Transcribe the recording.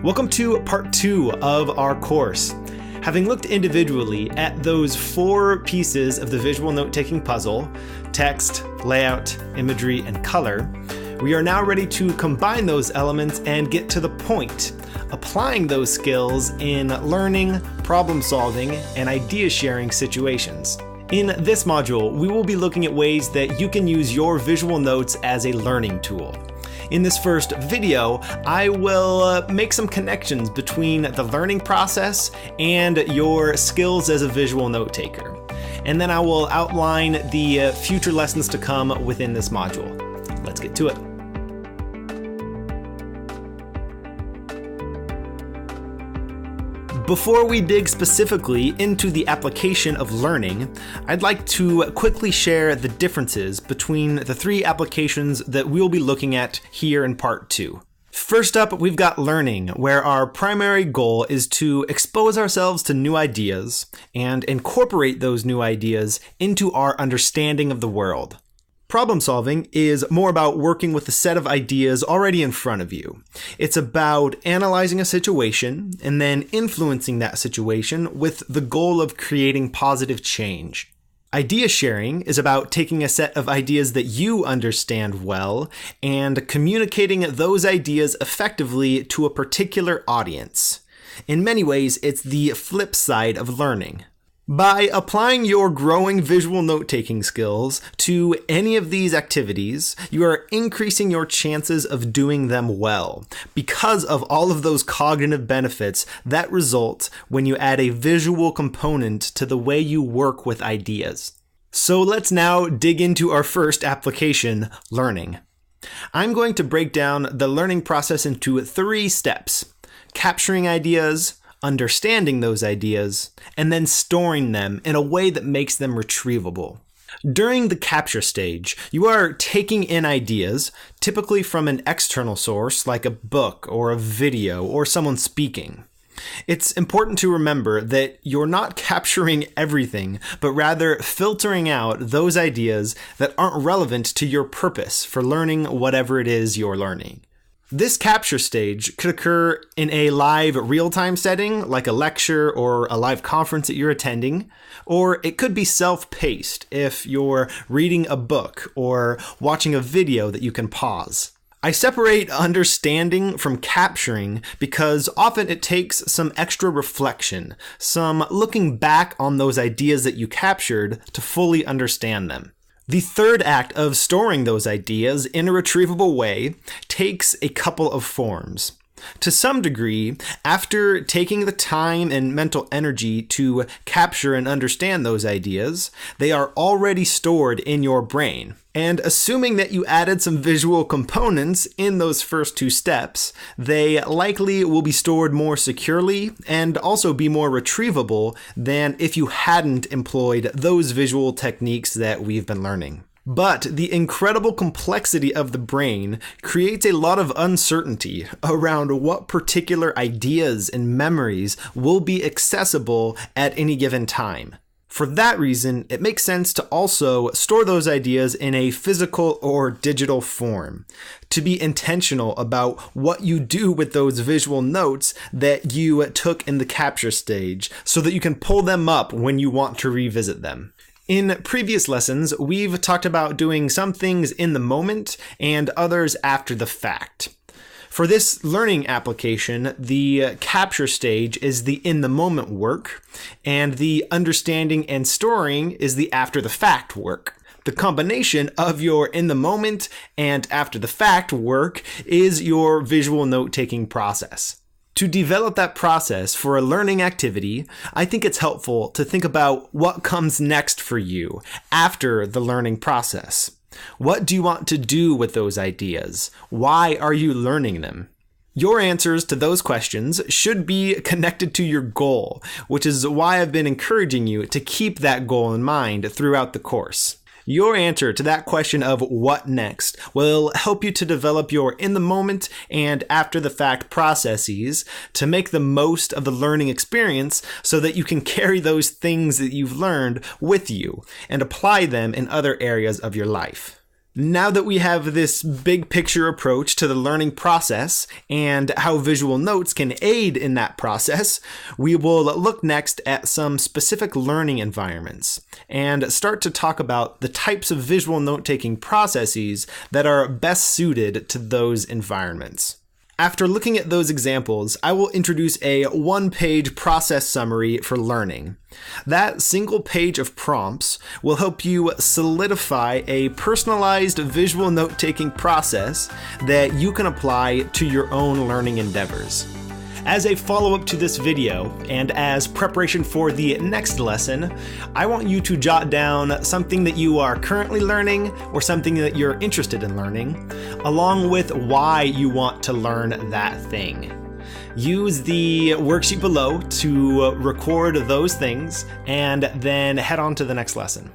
Welcome to part 2 of our course. Having looked individually at those 4 pieces of the visual note-taking puzzle, text, layout, imagery, and color, we are now ready to combine those elements and get to the point, applying those skills in learning, problem-solving, and idea-sharing situations. In this module, we will be looking at ways that you can use your visual notes as a learning tool. In this first video, I will make some connections between the learning process and your skills as a visual note taker. And then I will outline the future lessons to come within this module. Let's get to it. Before we dig specifically into the application of learning, I'd like to quickly share the differences between the 3 applications that we'll be looking at here in part 2. First up, we've got learning, where our primary goal is to expose ourselves to new ideas and incorporate those new ideas into our understanding of the world. Problem solving is more about working with a set of ideas already in front of you. It's about analyzing a situation and then influencing that situation with the goal of creating positive change. Idea sharing is about taking a set of ideas that you understand well and communicating those ideas effectively to a particular audience. In many ways, it's the flip side of learning. By applying your growing visual note-taking skills to any of these activities, you are increasing your chances of doing them well because of all of those cognitive benefits that result when you add a visual component to the way you work with ideas. So let's now dig into our first application, learning. I'm going to break down the learning process into 3 steps: capturing ideas, understanding those ideas, and then storing them in a way that makes them retrievable. During the capture stage, you are taking in ideas, typically from an external source like a book or a video or someone speaking. It's important to remember that you're not capturing everything, but rather filtering out those ideas that aren't relevant to your purpose for learning whatever it is you're learning. This capture stage could occur in a live real-time setting, like a lecture or a live conference that you're attending, or it could be self-paced if you're reading a book or watching a video that you can pause. I separate understanding from capturing because often it takes some extra reflection, some looking back on those ideas that you captured to fully understand them. The third act of storing those ideas in a retrievable way takes a couple of forms. To some degree, after taking the time and mental energy to capture and understand those ideas, they are already stored in your brain. And assuming that you added some visual components in those first 2 steps, they likely will be stored more securely and also be more retrievable than if you hadn't employed those visual techniques that we've been learning. But the incredible complexity of the brain creates a lot of uncertainty around what particular ideas and memories will be accessible at any given time. For that reason, it makes sense to also store those ideas in a physical or digital form, to be intentional about what you do with those visual notes that you took in the capture stage so that you can pull them up when you want to revisit them. In previous lessons, we've talked about doing some things in the moment and others after the fact. For this learning application, the capture stage is the in-the-moment work, and the understanding and storing is the after-the-fact work. The combination of your in-the-moment and after-the-fact work is your visual note-taking process. To develop that process for a learning activity, I think it's helpful to think about what comes next for you after the learning process. What do you want to do with those ideas? Why are you learning them? Your answers to those questions should be connected to your goal, which is why I've been encouraging you to keep that goal in mind throughout the course. Your answer to that question of what next will help you to develop your in-the-moment and after-the-fact processes to make the most of the learning experience so that you can carry those things that you've learned with you and apply them in other areas of your life. Now that we have this big picture approach to the learning process and how visual notes can aid in that process, we will look next at some specific learning environments and start to talk about the types of visual note-taking processes that are best suited to those environments. After looking at those examples, I will introduce a one-page process summary for learning. That single page of prompts will help you solidify a personalized visual note-taking process that you can apply to your own learning endeavors. As a follow-up to this video, and as preparation for the next lesson, I want you to jot down something that you are currently learning or something that you're interested in learning, along with why you want to learn that thing. Use the worksheet below to record those things, and then head on to the next lesson.